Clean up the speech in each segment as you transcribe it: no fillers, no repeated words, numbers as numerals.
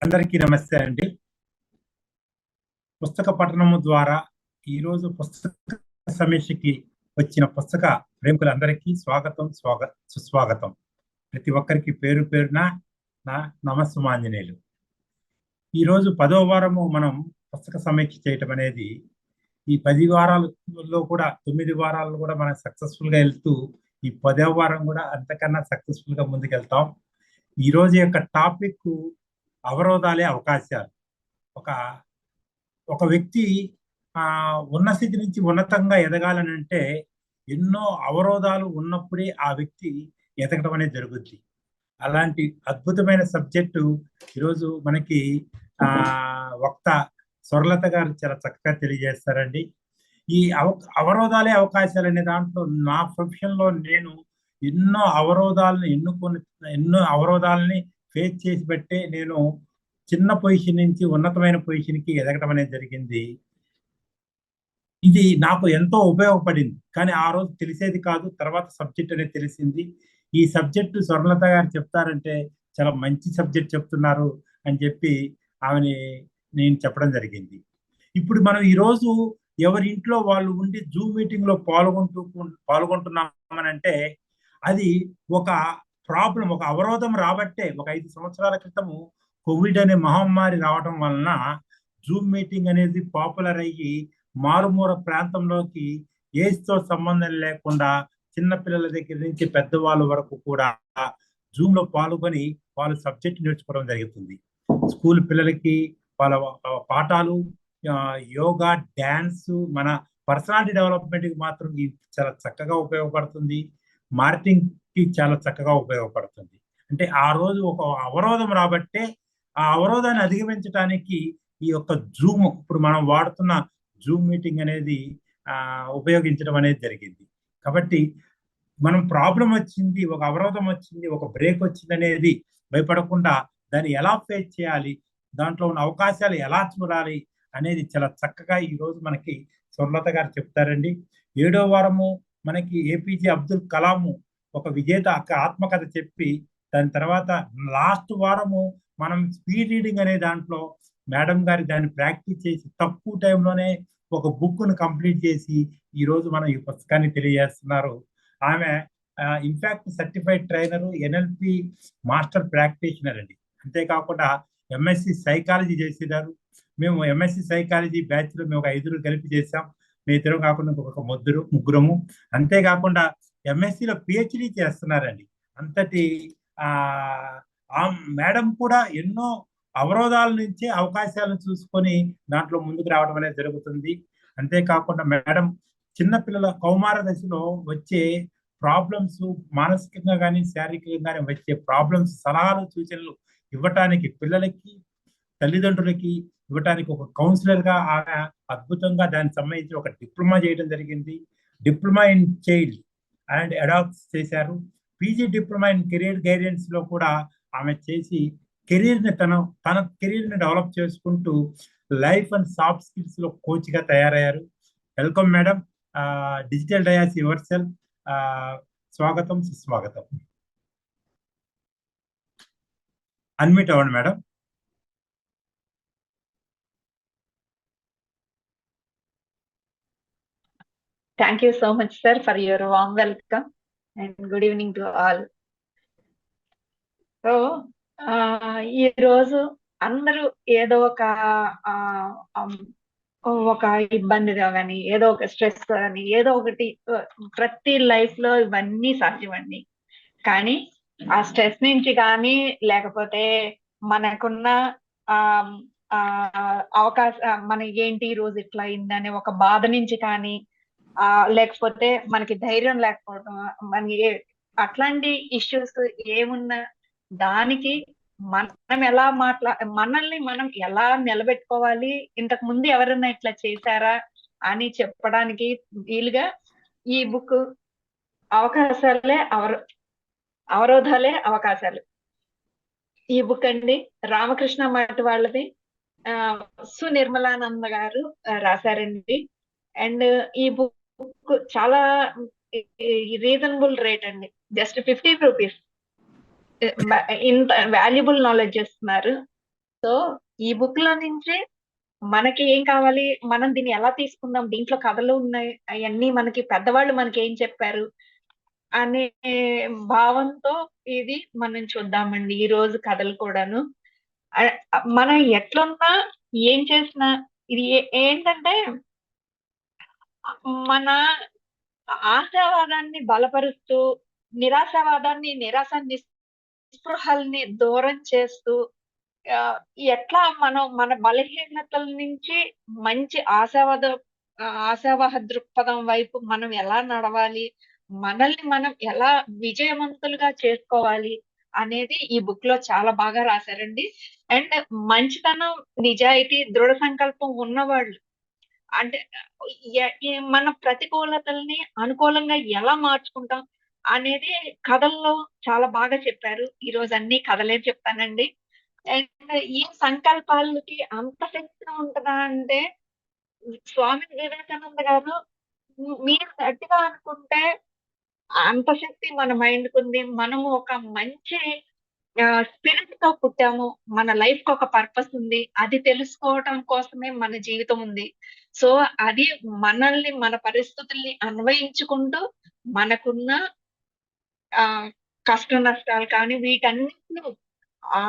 అందరికీ నమస్తే అండి. పుస్తక పఠనము ద్వారా ఈరోజు పుస్తక సమీక్షకి వచ్చిన పుస్తక ప్రేమికులందరికీ సుస్వాగతం. ప్రతి ఒక్కరికి పేరు పేరున నా నమస్సుమాంజనేయులు. ఈరోజు 10వ వారము మనం పుస్తక సమీక్ష చేయటం అనేది ఈ 10 వారాలలో కూడా 9 వారాలు కూడా మనం సక్సెస్ఫుల్ గా వెళ్తూ ఈ 10వ వారం కూడా అంతకన్నా సక్సెస్ఫుల్ గా ముందుకెళ్తాం. ఈ రోజు యొక్క టాపిక్ అవరోధాలే అవకాశాలు. ఒక ఒక వ్యక్తి ఉన్న స్థితి నుంచి ఉన్నతంగా ఎదగాలని అంటే ఎన్నో అవరోధాలు ఉన్నప్పుడే ఆ వ్యక్తి ఎదగడం అనేది జరుగుద్ది. అలాంటి అద్భుతమైన సబ్జెక్టు ఈరోజు మనకి వక్త స్వర్లత గారు చాలా చక్కగా తెలియజేస్తారండి. ఈ అవరోధాలే అవకాశాలు అనే దాంట్లో నా ప్రొఫెషన్ లో నేను ఎన్నో అవరోధాలని ఫేస్ చేసి బట్టే నేను చిన్న పొజిషన్ నుంచి ఉన్నతమైన పొజిషన్ కి ఎదగడం అనేది జరిగింది. ఇది నాకు ఎంతో ఉపయోగపడింది, కానీ ఆ రోజు తెలిసేది కాదు. తర్వాత సబ్జెక్ట్ అనేది తెలిసింది. ఈ సబ్జెక్టు స్వర్ణలత గారు చెప్తారంటే చాలా మంచి సబ్జెక్ట్ చెప్తున్నారు అని చెప్పి ఆమెని నేను చెప్పడం జరిగింది. ఇప్పుడు మనం ఈరోజు ఎవరి ఇంట్లో వాళ్ళు ఉండి జూమ్ మీటింగ్ లో పాల్గొంటున్నామనంటే అది ఒక ప్రాబ్లం, ఒక అవరోధం రాబట్టే. ఒక 5 సంవత్సరాల క్రితము కోవిడ్ అనే మహమ్మారి రావడం వలన జూమ్ మీటింగ్ అనేది పాపులర్ అయ్యి మారుమూల ప్రాంతంలోకి ఏజ్తో సంబంధం లేకుండా చిన్న పిల్లల దగ్గర నుంచి పెద్దవాళ్ళ వరకు కూడా జూమ్ లో పాల్గొని వాళ్ళ సబ్జెక్ట్ నేర్చుకోవడం జరుగుతుంది. స్కూల్ పిల్లలకి వాళ్ళ పాఠాలు, యోగా, డ్యాన్స్, మన పర్సనాలిటీ డెవలప్మెంట్ కి మాత్రం చాలా చక్కగా ఉపయోగపడుతుంది. మార్కెటింగ్ కి చాలా చక్కగా ఉపయోగపడుతుంది. అంటే ఆ రోజు ఒక అవరోధం రాబట్టే ఆ అవరోధాన్ని అధిగమించడానికి ఈ యొక్క జూమ్, ఇప్పుడు మనం వాడుతున్న జూమ్ మీటింగ్ అనేది ఉపయోగించడం అనేది జరిగింది. కాబట్టి మనం ప్రాబ్లం వచ్చింది, ఒక అవరోధం వచ్చింది, ఒక బ్రేక్ వచ్చింది అనేది భయపడకుండా దాన్ని ఎలా ఫేస్ చేయాలి, దాంట్లో ఉన్న అవకాశాలు ఎలా చూడాలి అనేది చాలా చక్కగా ఈ రోజు మనకి స్వర్ణలత గారు చెప్తారండి. 7వ వారము మనకి ఏపీజే అబ్దుల్ కలాము ఒక విజేత ఆత్మకథ చెప్పి, దాని తర్వాత లాస్ట్ వారము మనం స్పీడ్ రీడింగ్ అనే దాంట్లో మేడం గారి దాన్ని ప్రాక్టీస్ చేసి తక్కువ టైంలోనే ఒక బుక్ ను కంప్లీట్ చేసి ఈ రోజు మనం ఈ పుస్తకాన్ని తెలియజేస్తున్నారు. ఆమె in fact certified trainer, NLP master practitioner అండి. అంతేకాకుండా ఎంఎస్సి సైకాలజీ చేసేదారు. మేము ఎంఎస్సి సైకాలజీ బ్యాచ్ లో మేము ఒక 5 కలిపి చేసాం. మీ ఇద్దరు కాకుండా ఇంకొక ముగ్గురము. అంతేకాకుండా ఎంఎస్సిలో పిహెచ్డి చేస్తున్నారండి. అంతటి ఆ మేడం కూడా ఎన్నో అవరోధాల నుంచి అవకాశాలను చూసుకొని దాంట్లో ముందుకు రావడం అనేది జరుగుతుంది. అంతేకాకుండా మేడం చిన్నపిల్లల కౌమార దశలో వచ్చే ప్రాబ్లమ్స్, మానసికంగా కానీ శారీరకంగా కానీ వచ్చే ప్రాబ్లమ్స్ సలహాలు, సూచనలు ఇవ్వటానికి, పిల్లలకి తల్లిదండ్రులకి ఇవ్వటానికి ఒక కౌన్సిలర్ గా ఆమె అద్భుతంగా దానికి సంబంధించి ఒక డిప్లొమా చేయడం జరిగింది. Diploma in child and adapts చేశారు. PG diploma in career guidance లో కూడా ఆమె చేసి కెరీర్ ని తన కెరీర్ ని డెవలప్ చేసుకుంటూ లైఫ్ అండ్ సాఫ్ట్ స్కిల్స్ లో కోచ్ గా తయారయ్యారు. Welcome madam. Digital dais your self. స్వాగతం, సుస్వాగతం. అన్మ్యూట్ అవ్వండి madam. Thank you so much, sir, for your warm welcome and good evening to all. So, ఈ రోజు అందరూ ఏదో ఒక ఇబ్బందిగా కానీ, ఏదో ఒక స్ట్రెస్ కానీ, ఏదో ఒకటి ప్రతి లైఫ్ లో ఇవన్నీ సాధ్యమండి. కానీ ఆ స్ట్రెస్ నుంచి కానీ, లేకపోతే మనకున్న మనకి ఏంటి ఈ రోజు ఇట్లా అయిందనే ఒక బాధ నుంచి కానీ, లేకపోతే మనకి ధైర్యం లేకపోవడం, మనకి అట్లాంటి ఇష్యూస్ ఏమున్నా దానికి మనం ఎలా మనల్ని మనం ఎలా నిలబెట్టుకోవాలి, ఇంతకు ముందు ఎవరైనా ఇట్లా చేశారా అని చెప్పడానికి వీలుగా ఈ బుక్ అవరోధాలే అవకాశాలు. ఈ బుక్ అండి రామకృష్ణ మఠ్ వాళ్ళది, సునిర్మలానంద గారు రాశారండి. అండ్ ఈ బుక్ చాలా రీజనబుల్ రేట్ అండి, జస్ట్ 50 రూపీస్. ఇంత వాల్యుబుల్ నాలెడ్జ్ ఇస్తున్నారు. సో ఈ బుక్ లో నుంచి మనకి ఏం కావాలి, మనం దీన్ని ఎలా తీసుకుందాం, దీంట్లో కథలు ఉన్నాయి, అవన్నీ మనకి పెద్దవాళ్ళు మనకి ఏం చెప్పారు అనే భావంతో ఇది మనం చూద్దామండి ఈ రోజు కథలు కూడాను. మనం ఎట్లున్నా ఏం చేసినా ఇది ఏంటంటే మన ఆశావాదాన్ని బలపరుస్తూ నిరాశ నిస్పృహల్ని దూరం చేస్తూ ఆ, ఎట్లా మనం మన బలహీనతల నుంచి మంచి ఆశావాహ దృక్పథం వైపు మనం ఎలా నడవాలి, మనల్ని మనం ఎలా విజయవంతులుగా చేసుకోవాలి అనేది ఈ బుక్ లో చాలా బాగా రాశారండి. అండ్ మంచితనం, నిజాయితీ, దృఢ సంకల్పం ఉన్నవాళ్ళు అంటే మన ప్రతికూలతల్ని అనుకూలంగా ఎలా మార్చుకుంటాం అనేది కథల్లో చాలా బాగా చెప్పారు. ఈ రోజు అన్ని కథలే చెప్తానండి. అండ్ ఈ సంకల్పాలకి అంత శక్తి ఉంటుందా అంటే, స్వామి వివేకానంద గారు మీరు గట్టిగా అనుకుంటే అంత శక్తి మన మైండ్ కు ఉంది. మనము ఒక మంచి స్పిరిట్ తో పుట్టాము. మన లైఫ్ కి ఒక పర్పస్ ఉంది. అది తెలుసుకోవటం కోసమే మన జీవితం ఉంది. సో అది మనల్ని, మన పరిస్థితుల్ని అన్వయించుకుంటూ మనకున్న ఆ కష్ట నష్టాలు కానీ వీటన్నిటిని ఆ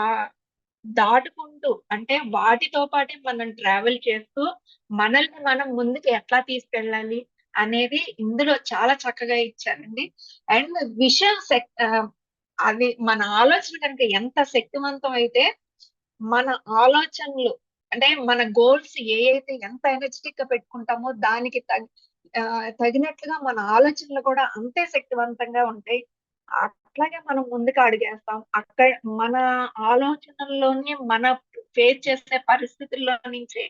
దాటుకుంటూ, అంటే వాటితో పాటే మనం ట్రావెల్ చేస్తూ మనల్ని మనం ముందుకు ఎట్లా తీసుకెళ్ళాలి అనేది ఇందులో చాలా చక్కగా ఇచ్చారండి. అండ్ విషయం అది మన ఆలోచన కనుక ఎంత శక్తివంతం అయితే మన ఆలోచనలు, అంటే మన గోల్స్ అయితే ఎంత ఎనర్జెటిక్ గా పెట్టుకుంటామో దానికి తగినట్లుగా మన ఆలోచనలు కూడా అంతే శక్తివంతంగా ఉంటాయి. అట్లాగే మనం ముందుకు అడుగేస్తాం. అక్కడ మన ఆలోచనల్లోనే మన ఫేస్ చేసే పరిస్థితుల్లో నుంచి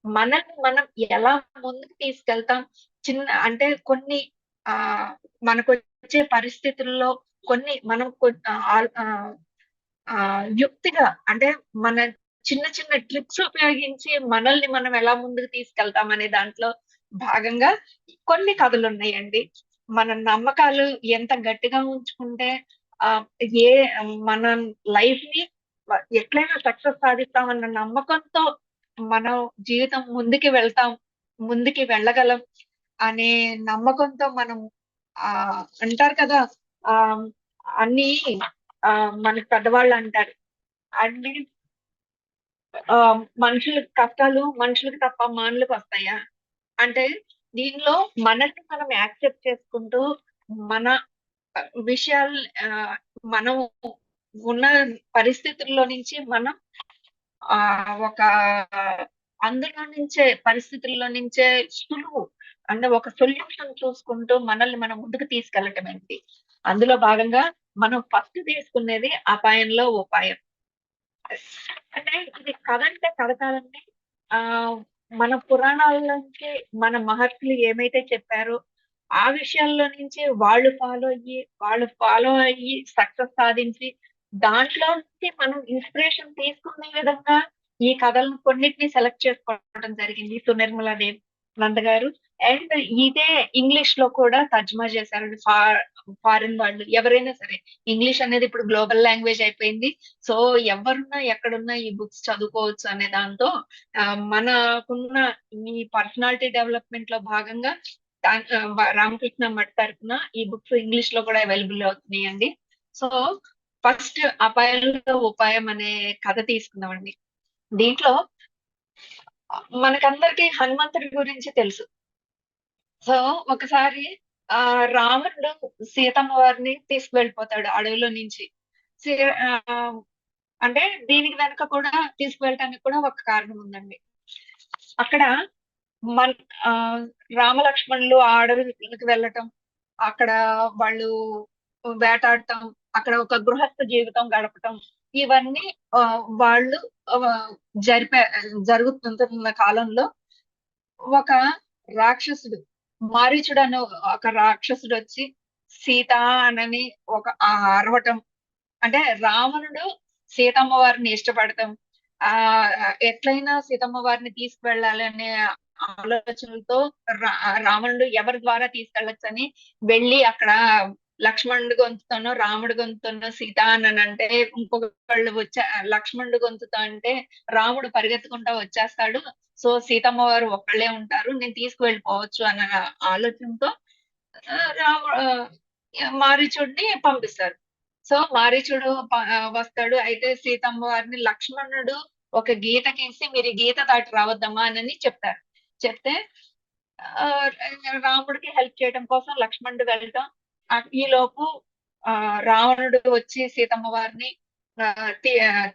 మనల్ని మనం ఎలా ముందుకు తీసుకెళ్తాం. అంటే కొన్ని ఆ మనకు వచ్చే పరిస్థితుల్లో కొన్ని మనం యుక్తిగా, అంటే మన చిన్న చిన్న ట్రిక్స్ ఉపయోగించి మనల్ని మనం ఎలా ముందుకు తీసుకెళ్తాం అనే దాంట్లో భాగంగా కొన్ని కథలు ఉన్నాయండి. మన నమ్మకాలు ఎంత గట్టిగా ఉంచుకుంటే ఆ ఏ మన లైఫ్ ని ఎట్లయినా సక్సెస్ సాధిస్తామన్న నమ్మకంతో మనం జీవితం ముందుకి వెళ్ళగలం అనే నమ్మకంతో మనం ఆ అంటారు కదా, ఆ అన్ని ఆ మనకి పెద్దవాళ్ళు అంటారు, అన్ని ఆ మనుషులకు తప్ప మానులకు వస్తాయా అంటే, దీనిలో మనల్ని మనం యాక్సెప్ట్ చేసుకుంటూ మన విషయాలు మనం ఉన్న పరిస్థితుల్లో నుంచి మనం ఆ ఒక పరిస్థితుల్లో నుంచే సులువు, అంటే ఒక సొల్యూషన్ చూసుకుంటూ మనల్ని మనం ముందుకు తీసుకెళ్ళటం ఏంటి. అందులో భాగంగా మనం ఫస్ట్ తీసుకునేది అపాయంలో ఉపాయం. అంటే ఇది కథ అంటే కథ కాదండి. ఆ మన పురాణాల నుంచి మన మహర్షులు ఏమైతే చెప్పారో ఆ విషయాల్లో నుంచి వాళ్ళు ఫాలో అయ్యి సక్సెస్ సాధించి దాంట్లో నుంచి మనం ఇన్స్పిరేషన్ తీసుకునే విధంగా ఈ కథలను కొన్నిటిని సెలెక్ట్ చేసుకోవడం జరిగింది సునిర్మల నంద గారు. అండ్ ఇదే ఇంగ్లీష్ లో కూడా తర్జుమా చేశారు. ఫారిన్ వాళ్ళు ఎవరైనా సరే, ఇంగ్లీష్ అనేది ఇప్పుడు గ్లోబల్ లాంగ్వేజ్ అయిపోయింది. సో ఎవరున్నా ఎక్కడున్నా ఈ బుక్స్ చదువుకోవచ్చు అనే దాంతో మనకున్న ఈ పర్సనాలిటీ డెవలప్మెంట్ లో భాగంగా రామకృష్ణ మఠ్ తరఫున ఈ బుక్స్ ఇంగ్లీష్ లో కూడా అవైలబుల్ అవుతున్నాయండి. సో ఫస్ట్ అపాయంలో ఉపాయం అనే కథ తీసుకుందామండి. దీంట్లో మనకందరికి హనుమంతుడి గురించి తెలుసు. సో ఒకసారి రావణుడు సీతమ్మ వారిని తీసుకువెళ్ళిపోతాడు అడవిలో నుంచి. సీ- ఆ, అంటే దీనికి వెనక కూడా తీసుకువెళ్ళటానికి కూడా ఒక కారణం ఉందండి. అక్కడ మన ఆ రామలక్ష్మణులు ఆ అడవికి వెళ్ళటం, అక్కడ వాళ్ళు వేటాడటం, అక్కడ ఒక గృహస్థ జీవితం గడపటం, ఇవన్నీ ఆ, వాళ్ళు ఆ, జరిపే జరుగుతున్న కాలంలో ఒక రాక్షసుడు, మారీచుడు అనే ఒక రాక్షసుడు వచ్చి సీత అనని అరవటం, అంటే రావణుడు సీతమ్మ వారిని ఇష్టపడటం, ఆ ఎట్లయినా సీతమ్మ వారిని తీసుకువెళ్ళాలి అనే ఆలోచనలతో రావణుడు ఎవరి ద్వారా తీసుకెళ్ళొచ్చు అని వెళ్ళి అక్కడ లక్ష్మణుడి గొంతుతోనో రాముడి గొంతుతోనో సీత అని అంటే ఇంకొకళ్ళు వచ్చా లక్ష్మణుడి గొంతుతో అంటే రాముడు పరిగెత్తుకుంటా వచ్చేస్తాడు. సో సీతమ్మ వారు ఒక్కళ్ళే ఉంటారు, నేను తీసుకువెళ్ళిపోవచ్చు అన్న ఆలోచనతో మారీచుడిని పంపిస్తారు. సో మారీచుడు వస్తాడు. అయితే సీతమ్మ వారిని లక్ష్మణుడు ఒక గీత గీసి మీరు ఈ గీత దాటి రావద్దమ్మా అని చెప్తారు. చెప్తే ఆ రాముడికి హెల్ప్ చేయడం కోసం లక్ష్మణుడు వెళ్ళటం, ఈ లోపు రావణుడు వచ్చి సీతమ్మ వారిని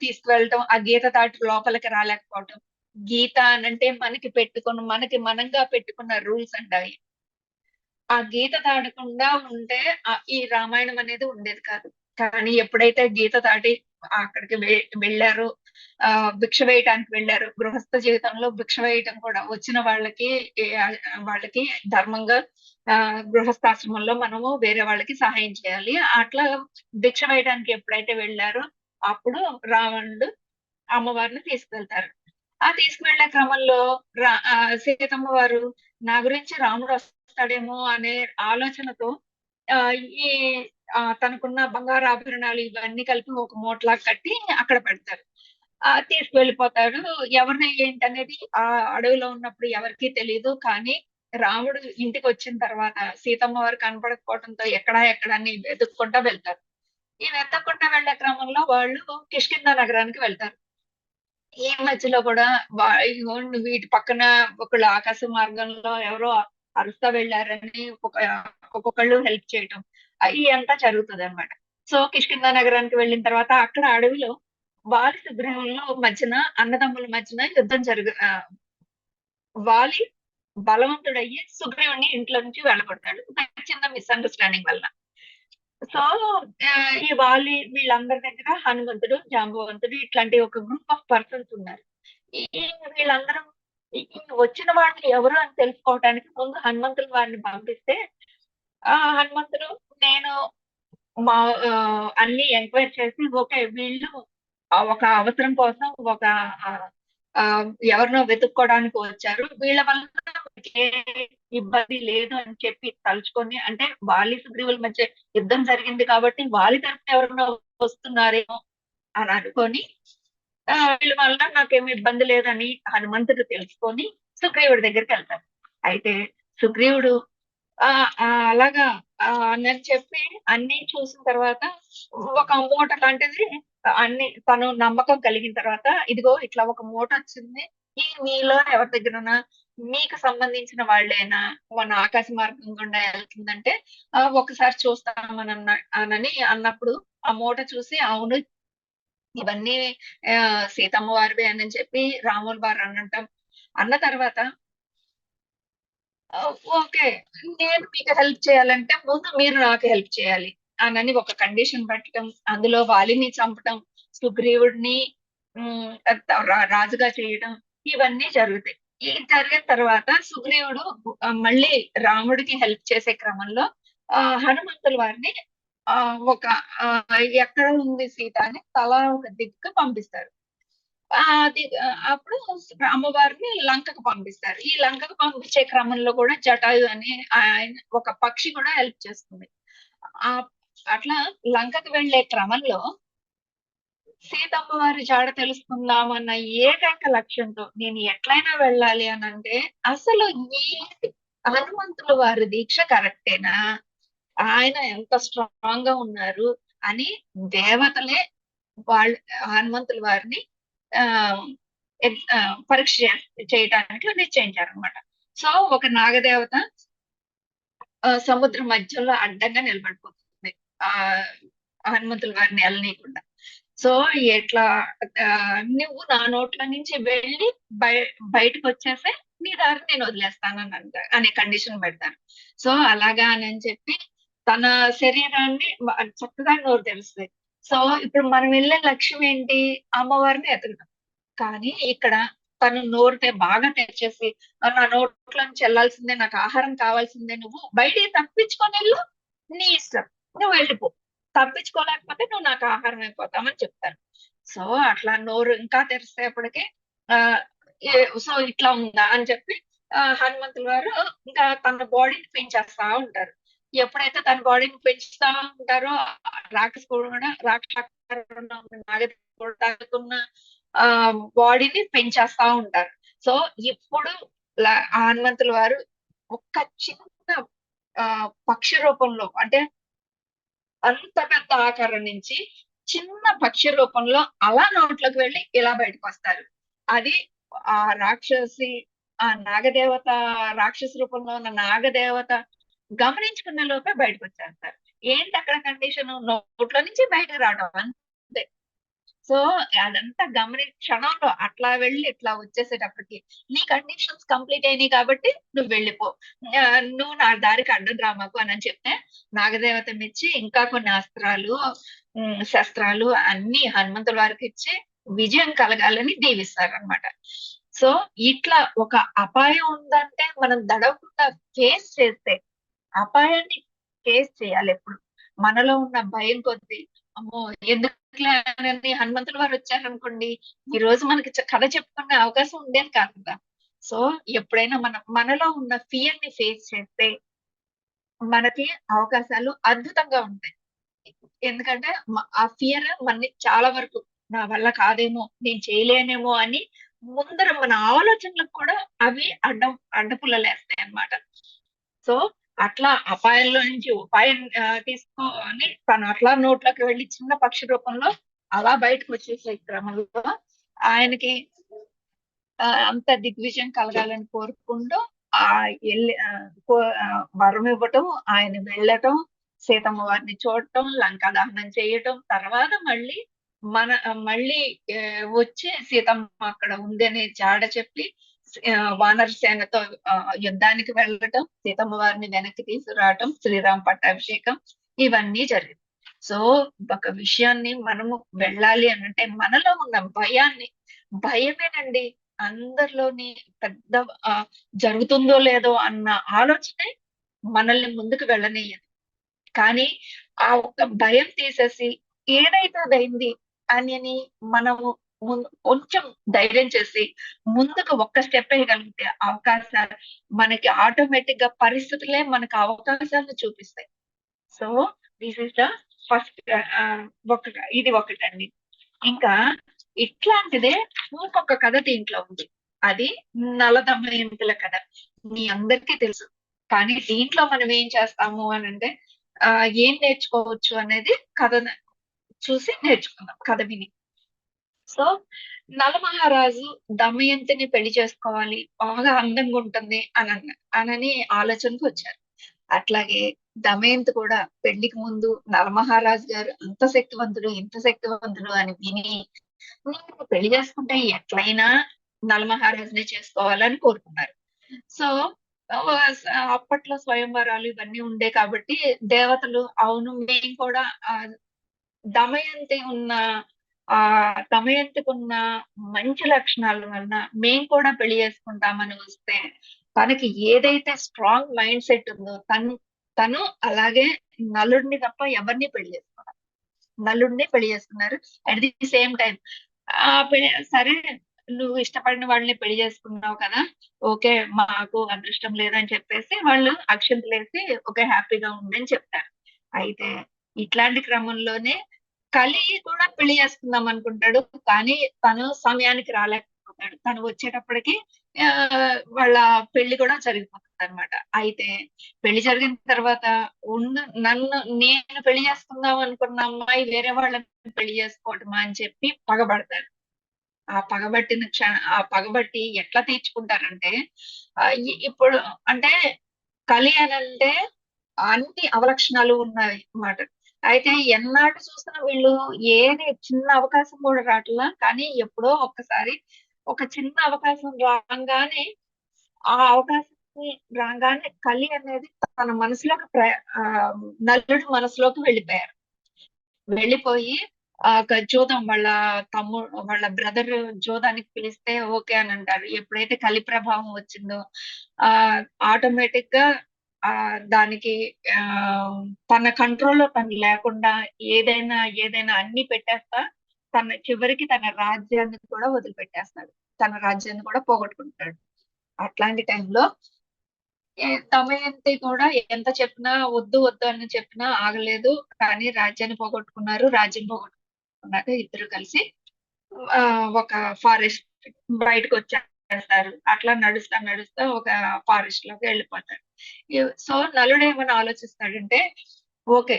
తీసుకువెళ్ళటం, ఆ గీత దాటి లోపలికి రాలేకపోవటం. గీత అనంటే మనకి మనంగా పెట్టుకున్న రూల్స్ అంటాయి. ఆ గీత దాటకుండా ఉంటే ఈ రామాయణం అనేది ఉండేది కాదు. కానీ ఎప్పుడైతే గీత దాటి అక్కడికి వెళ్ళారో, భిక్ష వేయటానికి వెళ్ళారు. గృహస్థ జీవితంలో భిక్ష వేయటం కూడా వచ్చిన వాళ్ళకి ధర్మంగా గృహస్థాశ్రమంలో మనము వేరే వాళ్ళకి సహాయం చేయాలి. అట్లా భిక్ష వేయడానికి ఎప్పుడైతే వెళ్ళారో అప్పుడు రావణుడు అమ్మవారిని తీసుకెళ్తారు. ఆ తీసుకువెళ్లే క్రమంలో సీతమ్మ వారు నా గురించి రాముడు వస్తాడేమో అనే ఆలోచనతో ఈ తనకున్న బంగారు ఆభరణాలు ఇవన్నీ కలిపి ఒక మూటలా కట్టి అక్కడ పెడతారు. తీసుకువెళ్ళిపోతాడు. ఎవరిని ఏంటనేది ఆ అడవిలో ఉన్నప్పుడు ఎవరికీ తెలియదు. కానీ రాముడు ఇంటికి వచ్చిన తర్వాత సీతమ్మ వారు కనపడకపోవడంతో ఎక్కడా అని వెతుక్కుంటా వెళ్తారు. ఈ వెతక్కుంటా వెళ్లే క్రమంలో వాళ్ళు కిష్కింధ నగరానికి వెళ్తారు. ఈ మధ్యలో కూడా వీటి పక్కన ఒకళ్ళు ఆకాశ మార్గంలో ఎవరో అరుస్తా వెళ్ళారని ఒక్కొక్కళ్ళు హెల్ప్ చేయటం అంతా జరుగుతుంది అనమాట. సో కిష్కింధ నగరానికి వెళ్ళిన తర్వాత అక్కడ అడవిలో వాలి సుగ్రీవుల మధ్యన అన్నదమ్ముల మధ్యన యుద్ధం వాలి బలవంతుడయ్యి సుగ్రీవుని ఇంట్లో నుంచి వెళ్ళగొడతాడు చిన్న మిస్అండర్స్టాండింగ్ వల్ల. సో ఈ వాలి వీళ్ళందరి దగ్గర హనుమంతుడు, జాంబవంతుడు ఇట్లాంటి ఒక గ్రూప్ ఆఫ్ పర్సన్స్ ఉన్నారు. వీళ్ళందరూ వచ్చిన వాళ్ళు ఎవరు అని తెలుసుకోవటానికి ముందు హనుమంతుడు వారిని పంపిస్తే హనుమంతుడు నేను మా అన్ని ఎంక్వైరీ చేసి ఓకే వీళ్ళు ఒక అవసరం కోసం ఒక ఎవరినో వెతుక్కోవడానికి వచ్చారు, వీళ్ళ వల్ల ఏ ఇబ్బంది లేదు అని చెప్పి తలుచుకొని, అంటే వాలి సుగ్రీవుల మధ్య యుద్ధం జరిగింది కాబట్టి వాలి తరపున ఎవరినో వస్తున్నారేమో అని అనుకొని వీళ్ళ వల్ల నాకేమి ఇబ్బంది లేదని హనుమంతుడు తెలుసుకొని సుగ్రీవుడి దగ్గరికి వెళ్తారు. అయితే సుగ్రీవుడు అలాగా అని చెప్పి అన్ని చూసిన తర్వాత ఒక మూట లాంటిది అన్ని తను నమ్మకం కలిగిన తర్వాత ఇదిగో ఇట్లా ఒక మూట వచ్చింది, ఈ మీలో ఎవరి దగ్గర మీకు సంబంధించిన వాళ్ళేనా మన ఆకాశ మార్గం గుండా వెళ్తుందంటే ఒకసారి చూస్తామని అన్నప్పుడు ఆ మూట చూసి అవును ఇవన్నీ సీతమ్మ వారివే అని చెప్పి రాముల వారు అన్న తర్వాత ఓకే నేను మీకు హెల్ప్ చేయాలంటే ముందు మీరు నాకు హెల్ప్ చేయాలి అని ఒక కండిషన్ పెట్టడం, అందులో వాలిని చంపడం, సుగ్రీవుడిని రాజుగా చేయడం ఇవన్నీ జరుగుతాయి. ఇది జరిగిన తర్వాత సుగ్రీవుడు మళ్ళీ రాముడికి హెల్ప్ చేసే క్రమంలో హనుమంతుల వారిని ఒక ఎక్కడ ఉంది సీత అని తలా ఒక దిక్కు పంపిస్తారు. అది అప్పుడు అమ్మవారిని లంకకు పంపిస్తారు. ఈ లంకకు పంపించే క్రమంలో కూడా జటాయు అని ఒక పక్షి కూడా హెల్ప్ చేస్తుంది. అట్లా లంకకు వెళ్లే క్రమంలో సీతమ్మ వారి జాడ తెలుసుకుందామన్న ఏకైక లక్ష్యంతో నేను ఎట్లయినా వెళ్ళాలి అని అంటే అసలు ఈ హనుమంతుల వారి దీక్ష కరెక్టేనా, ఆయన ఎంత స్ట్రాంగ్ గా ఉన్నారు అని దేవతలే వాళ్ళు హనుమంతుల వారిని పరీక్ష చేయడానికి నిశ్చయించారు అనమాట. సో ఒక నాగదేవత సముద్రం మధ్యలో అడ్డంగా నిలబడిపోతుంది హనుమంతుల వారిని వెళ్ళనీయకుండా. సో ఎట్లా నువ్వు నా నోట్ల నుంచి వెళ్ళి బయటకు వచ్చేస్తే నీ దారి నేను వదిలేస్తానని అనే కండిషన్ పెడతారు. సో అలాగా అని చెప్పి తన శరీరాన్ని చక్కగా నోరు తెలుస్తుంది. సో ఇప్పుడు మనం వెళ్ళే లక్ష్యం ఏంటి, అమ్మవారిని ఎతకడం. కానీ ఇక్కడ తను నోరుతే బాగా తెచ్చేసి నా నోట్లో నుంచి వెళ్ళాల్సిందే, నాకు ఆహారం కావాల్సిందే, నువ్వు బయటికి తప్పించుకొని వెళ్ళు, నీ ఇష్టం, నువ్వు వెళ్ళిపో, తప్పించుకోలేకపోతే నువ్వు నాకు ఆహారం అయిపోతామని చెప్తారు. సో అట్లా నోరు ఇంకా తెరిసేపటికి సో ఇట్లా ఉందా అని చెప్పి హనుమంతుల వారు ఇంకా తన బాడీని పెంచేస్తా ఉంటారు. ఎప్పుడైతే తన బాడీని పెంచుతా ఉంటారో రాక్షస్ కూడా రాక్షసున్న నాగదేవత కూడా తనకున్న ఆ బాడీని పెంచేస్తా ఉంటారు. సో ఇప్పుడు హనుమంతుల వారు ఒక చిన్న ఆ పక్షి రూపంలో, అంటే అంత పెద్ద ఆకారం నుంచి చిన్న పక్షి రూపంలో అలా నోట్లోకి వెళ్ళి ఇలా బయటకు వస్తారు. అది ఆ రాక్షసి, ఆ నాగదేవత, రాక్షస రూపంలో ఉన్న నాగదేవత గమనించుకున్న లోపే బయటకు వచ్చేస్తారు. ఏంటి అక్కడ కండిషన్? నోట్లో నుంచి బయటకు రావడం అంతే. సో అదంతా క్షణంలో అట్లా వెళ్ళి ఇట్లా వచ్చేసేటప్పటికి నీ కండిషన్స్ కంప్లీట్ అయినాయి కాబట్టి నువ్వు వెళ్ళిపో, నువ్వు నా దారికి అడ్డం రామాకు అని చెప్తే నాగదేవత మెచ్చి ఇంకా కొన్ని అస్త్రాలు, శస్త్రాలు అన్ని హనుమంతుల వారికి ఇచ్చి విజయం కలగాలని దీవిస్తారనమాట. సో ఇట్లా ఒక అపాయం ఉందంటే మనం దడవకుండా ఫేస్ చేస్తే, అపాయాన్ని ఫేస్ చేయాలి ఎప్పుడు. మనలో ఉన్న భయం కొద్ది అమ్మో ఎందుకులే అని హనుమంతుల వారు వచ్చారనుకోండి, ఈ రోజు మనకి కథ చెప్పుకునే అవకాశం ఉండేది కాదు కదా. సో ఎప్పుడైనా మనలో ఉన్న ఫియర్ ని ఫేస్ చేస్తే మనకి అవకాశాలు అద్భుతంగా ఉంటాయి. ఎందుకంటే ఆ ఫియర్ మనని చాలా వరకు నా వల్ల కాదేమో, నేను చేయలేనేమో అని ముందర మన ఆలోచనలకు కూడా అవి అడ్డపుల్లలేస్తాయి అన్నమాట. సో అట్లా అపాయంలో నుంచి ఉపాయం తీసుకొని తను అట్లా నోట్లోకి వెళ్ళి చిన్న పక్షి రూపంలో అలా బయటకు వచ్చేసే క్రమంలో ఆయనకి అంత దిగ్విజయం కలగాలని కోరుకుంటూ ఆ వరం ఇవ్వటం, ఆయన వెళ్ళటం, సీతమ్మ వారిని చూడటం, లంకా దహనం చేయటం, తర్వాత మళ్ళీ వచ్చి సీతమ్మ అక్కడ ఉందని జాడ చెప్పి వానర సేనతో యుద్ధానికి వెళ్ళటం, సీతమ్మ వారిని వెనక్కి తీసుకురావటం, శ్రీరామ్ పట్టాభిషేకం, ఇవన్నీ జరిగింది. సో ఒక విషయాన్ని మనము వెళ్ళాలి అంటే మనలో ఉన్న భయమేనండి అందరిలోని పెద్ద జరుగుతుందో లేదో అన్న ఆలోచనే మనల్ని ముందుకు వెళ్ళనీయదు. కానీ ఆ ఒక భయం తీసేసి ఏదైతే అదైంది అని మనము కొంచెం ధైర్యం చేసి ముందుకు ఒక్క స్టెప్ వేయగలిగితే అవకాశాలు మనకి ఆటోమేటిక్ గా పరిస్థితులే మనకు అవకాశాలను చూపిస్తాయి. So this is the first ఇది ఒకటండి. ఇంకా ఇట్లాంటిదే ఇంకొక కథ దీంట్లో ఉంది. అది నల దమయంతుల కథ. మీ అందరికీ తెలుసు. కానీ దీంట్లో మనం ఏం చేస్తాము అని అంటే ఏం నేర్చుకోవచ్చు అనేది కథ చూసి నేర్చుకుందాం, కథ విని. సో నలమహారాజు దమయంతిని పెళ్లి చేసుకోవాలి, బాగా అందంగా ఉంటుంది అనని ఆలోచనకు వచ్చారు. అట్లాగే దమయంతి కూడా పెళ్లికి ముందు నలమహారాజు గారు అంత శక్తివంతుడు, ఇంత శక్తివంతుడు అని విని నేను పెళ్లి చేసుకుంటే ఎట్లయినా నలమహారాజునే చేసుకోవాలని కోరుకున్నారు. సో అప్పట్లో స్వయంవరాలు ఇవన్నీ ఉండే కాబట్టి దేవతలు అవును మేము కూడా దమయంతికి ఉన్న మంచి లక్షణాల వలన మేము కూడా పెళ్లి చేసుకుంటామని వస్తే తనకి ఏదైతే స్ట్రాంగ్ మైండ్ సెట్ ఉందో తను అలాగే నలుడిని తప్ప ఎవరిని పెళ్లి చేసుకున్నారు. నలుడిని పెళ్లి చేసుకున్నారు. అట్ ది సేమ్ టైం సరే నువ్వు ఇష్టపడిన వాళ్ళని పెళ్లి చేసుకున్నావు కదా, ఓకే మాకు అదృష్టం లేదని చెప్పేసి వాళ్ళు అక్షంతలేసి ఓకే హ్యాపీగా ఉండని చెప్తారు. అయితే ఇట్లాంటి క్రమంలోనే కలి కూడా పెళ్లి చేసుకుందాం అనుకుంటాడు, కానీ తను సమయానికి రాలేకపోతాడు. తను వచ్చేటప్పటికి వాళ్ళ పెళ్లి కూడా జరిగిపోతుంది అనమాట. అయితే పెళ్లి జరిగిన తర్వాత నేను పెళ్లి చేసుకుందాం అనుకున్న అమ్మాయి వేరే వాళ్ళని పెళ్లి చేసుకోవటమా అని చెప్పి పగబడతారు. ఆ పగబట్టి ఎట్లా తీర్చుకుంటారంటే ఇప్పుడు అంటే కలి అనంటే అన్ని అవలక్షణాలు ఉన్నాయి అన్నమాట. అయితే ఎన్నాళ్ళు చూసినా వీళ్ళు ఏది చిన్న అవకాశం కూడా రావట్లా, కానీ ఎప్పుడో ఒక్కసారి ఒక చిన్న అవకాశం రాగానే ఆ అవకాశం రాగానే కలి అనేది తన మనసులోకి నలుడి మనసులోకి వెళ్ళిపోయి జోదం వాళ్ళ బ్రదర్ జోదానికి పిలిస్తే ఓకే అని అంటారు. ఎప్పుడైతే కలి ప్రభావం వచ్చిందో ఆటోమేటిక్ గా దానికి తన కంట్రోల్లో తను లేకుండా ఏదైనా అన్ని పెట్టేస్తా చివరికి తన రాజ్యాన్ని కూడా వదిలిపెట్టేస్తాడు, తన రాజ్యాన్ని కూడా పోగొట్టుకుంటాడు. అట్లాంటి టైంలో దమయంతి కూడా ఎంత చెప్పినా వద్దు వద్దు అని చెప్పినా ఆగలేదు. కానీ రాజ్యాన్ని పోగొట్టుకున్నారు. రాజ్యం పోగొట్టుకున్నాక ఇద్దరు కలిసి ఆ ఒక ఫారెస్ట్ బయటకు వచ్చేస్తారు. అట్లా నడుస్తా నడుస్తా ఒక ఫారెస్ట్ లోకి వెళ్ళిపోతారు. సో నలుడు ఏమని ఆలోచిస్తాడంటే, ఓకే,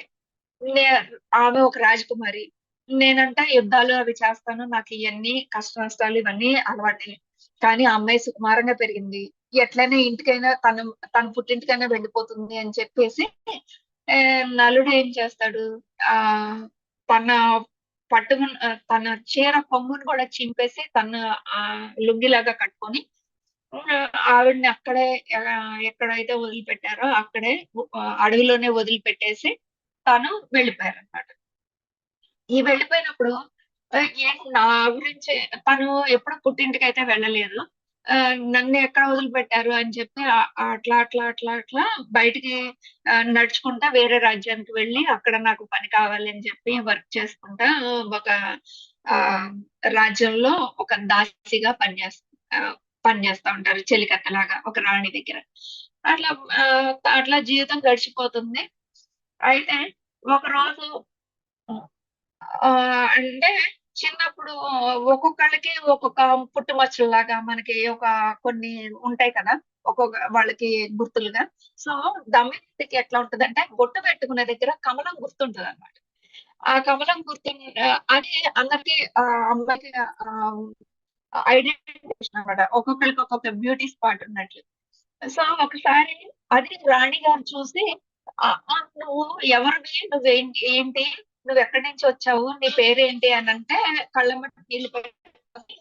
నే- ఆమె ఒక రాజకుమారి, నేనంట యుద్ధాలు అవి చేస్తాను, నాకు ఇవన్నీ కష్ట నష్టాలు ఇవన్నీ అలవాటే. కానీ ఆ అమ్మాయి సుకుమారంగా పెరిగింది, ఎట్లయినా ఇంటికైనా తన పుట్టింటికైనా వెళ్ళిపోతుంది అని చెప్పేసి ఆ, నలుడు ఏం చేస్తాడు, ఆ తన తన చీర కొంగును కూడా చింపేసి తన ఆ లుంగిలాగా కట్టుకొని ఆ, ఆవిడని అక్కడే ఎక్కడైతే వదిలిపెట్టారో అక్కడే అడవిలోనే వదిలిపెట్టేసి తను వెళ్ళిపోయారు అనమాట. ఈ వెళ్ళిపోయినప్పుడు నా గురించి తను ఎప్పుడు పుట్టింటికి అయితే వెళ్ళలేదు. ఆ, నన్ను ఎక్కడ వదిలిపెట్టారు అని చెప్పి అట్లా అట్లా అట్లా అట్లా బయటికి నడుచుకుంటా వేరే రాజ్యానికి వెళ్ళి అక్కడ నాకు పని కావాలి అని చెప్పి వర్క్ చేసుకుంటా ఒక ఆ రాజ్యంలో ఒక దాసిగా పనిచేస్తా ఉంటారు, చెలికత్తలాగా ఒక రాణి దగ్గర. అట్లా ఆ, అట్లా జీవితం గడిచిపోతుంది. అయితే ఒక రోజు ఆ అంటే చిన్నప్పుడు ఒక్కొక్కళ్ళకి ఒక్కొక్క పుట్టుమచ్చలాగా మనకి ఒక కొన్ని ఉంటాయి కదా, ఒక్కొక్క వాళ్ళకి గుర్తులుగా. సో దమయంతికి ఎట్లా ఉంటదంటే, బొట్టు పెట్టుకునే దగ్గర కమలం గుర్తుంటది అనమాట. ఆ కమలం గుర్తు అది అందరికి ఆ అమ్మాయికి ఐడెంటిఫికేషన్ అనమాట, ఒక్కొక్కరికి ఒక్కొక్క బ్యూటీ స్పాట్ ఉన్నట్లు. సో ఒకసారి అది రాణి గారు చూసి, నువ్వు ఎవరివి, నువ్వేంటి ఏంటి, నువ్వు ఎక్కడి నుంచి వచ్చావు, నీ పేరేంటి అని అంటే కళ్ళమ్మట నీళ్ళు పెట్టుకొని,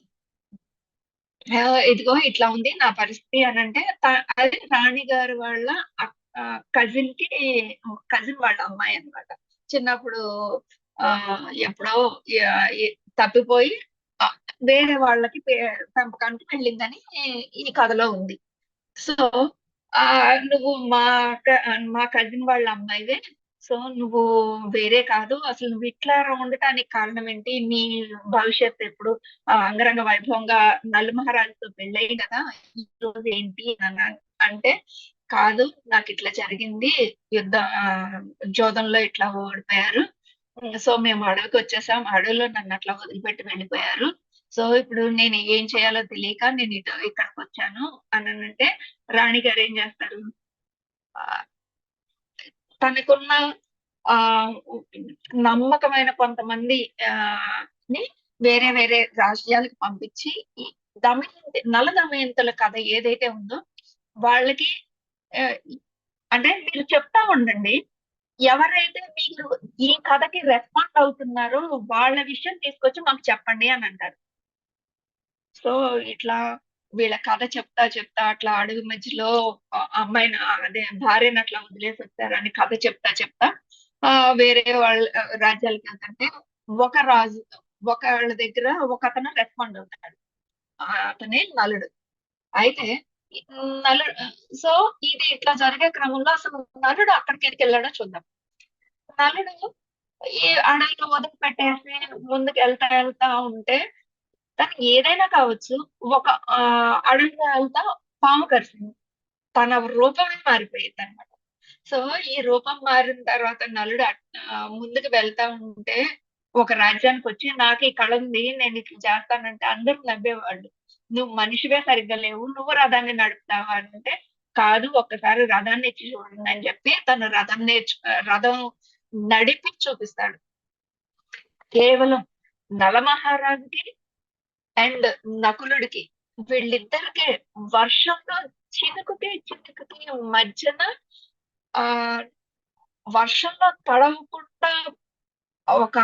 ఇదిగో ఇట్లా ఉంది నా పరిస్థితి అని అంటే అది రాణి గారు వాళ్ళ కజిన్ కి కజిన్ వాళ్ళ అమ్మాయి అన్నమాట. చిన్నప్పుడు ఆ ఎప్పుడో తప్పిపోయి ఆ, వేరే వాళ్ళకి పెంపకానికి వెళ్ళిందని ఈ కథలో ఉంది. సో ఆ నువ్వు మా కజిన్ వాళ్ళ అమ్మాయివే. సో నువ్వు వేరే కాదు, అసలు నువ్వు ఇట్లా ఉండటానికి కారణం ఏంటి, నీ భవిష్యత్తు ఎప్పుడు అంగరంగ వైభవంగా నల్ల మహారాజుతో పెళ్ళయి కదా, ఈ రోజు ఏంటి అని అంటే, కాదు నాకు ఇట్లా జరిగింది, యుద్ధ జోదంలో ఇట్లా ఓడిపోయారు. సో మేము అడవికి వచ్చేసాం, అడవిలో నన్ను అట్లా వదిలిపెట్టి వెళ్ళిపోయారు. సో ఇప్పుడు నేను ఏం చేయాలో తెలియక నేను ఇక్కడికి వచ్చాను అని అంటే, రాణి గారు ఏం చేస్తారు, ఆ, తనకున్న ఆ నమ్మకమైన కొంతమంది ఆ ని వేరే వేరే రాజ్యాలకు పంపించి, ఈ నల దమయంతుల కథ ఏదైతే ఉందో వాళ్ళకి ఆ, అంటే మీరు చెప్తా ఉండండి, ఎవరైతే మీరు ఈ కథకి రెస్పాండ్ అవుతున్నారో వాళ్ళ విషయం తీసుకొచ్చి మాకు చెప్పండి అని అంటారు. సో ఇట్లా వీళ్ళ కథ చెప్తా చెప్తా అట్లా అడవి మధ్యలో అమ్మాయిని అదే భార్యను అట్లా వదిలేసి వచ్చారని కథ చెప్తా చెప్తా ఆ వేరే వాళ్ళ రాజ్యాలకి వెళ్తుంటే, ఒక రాజు ఒకళ్ళ దగ్గర ఒక అతను రెస్పాండ్ అవుతాడు. అతనే నలుడు. అయితే ఈ నలుడు, సో ఇది ఇట్లా జరిగే క్రమంలో అసలు నలుడు అక్కడికి ఎందుకు వెళ్ళాడో చూద్దాం. నలుడు ఈ అడవిలో వదిలిపెట్టేసి ముందుకు వెళ్తా వెళ్తా ఉంటే, తనకి ఏదైనా కావచ్చు, ఒక అడవిలో వెళ్తా పాము కరిసింది, తన రూపమే మారిపోయింది అనమాట. సో ఈ రూపం మారిన తర్వాత నలుడు ముందుకు వెళ్తా ఉంటే ఒక రాజ్యానికి వచ్చి, నాకు ఈ కళ ఉంది, నేను ఇట్లా చేస్తానంటే అందరూ నవ్వేవాళ్ళు. నువ్వు మనిషివే సరిగ్గా లేవు, నువ్వు రథాన్ని నడుపుతావా అంటే, కాదు ఒక్కసారి రథాన్ని ఇచ్చి చూడండి అని చెప్పి తను రథం నడిపి చూపిస్తాడు. కేవలం నలమహారాజుకి అండ్ నకులుడికి, వీళ్ళిద్దరికి వర్షంలో చినుకుకి చినుకుకి మధ్యన ఆ వర్షంలో తడవకుండా ఒక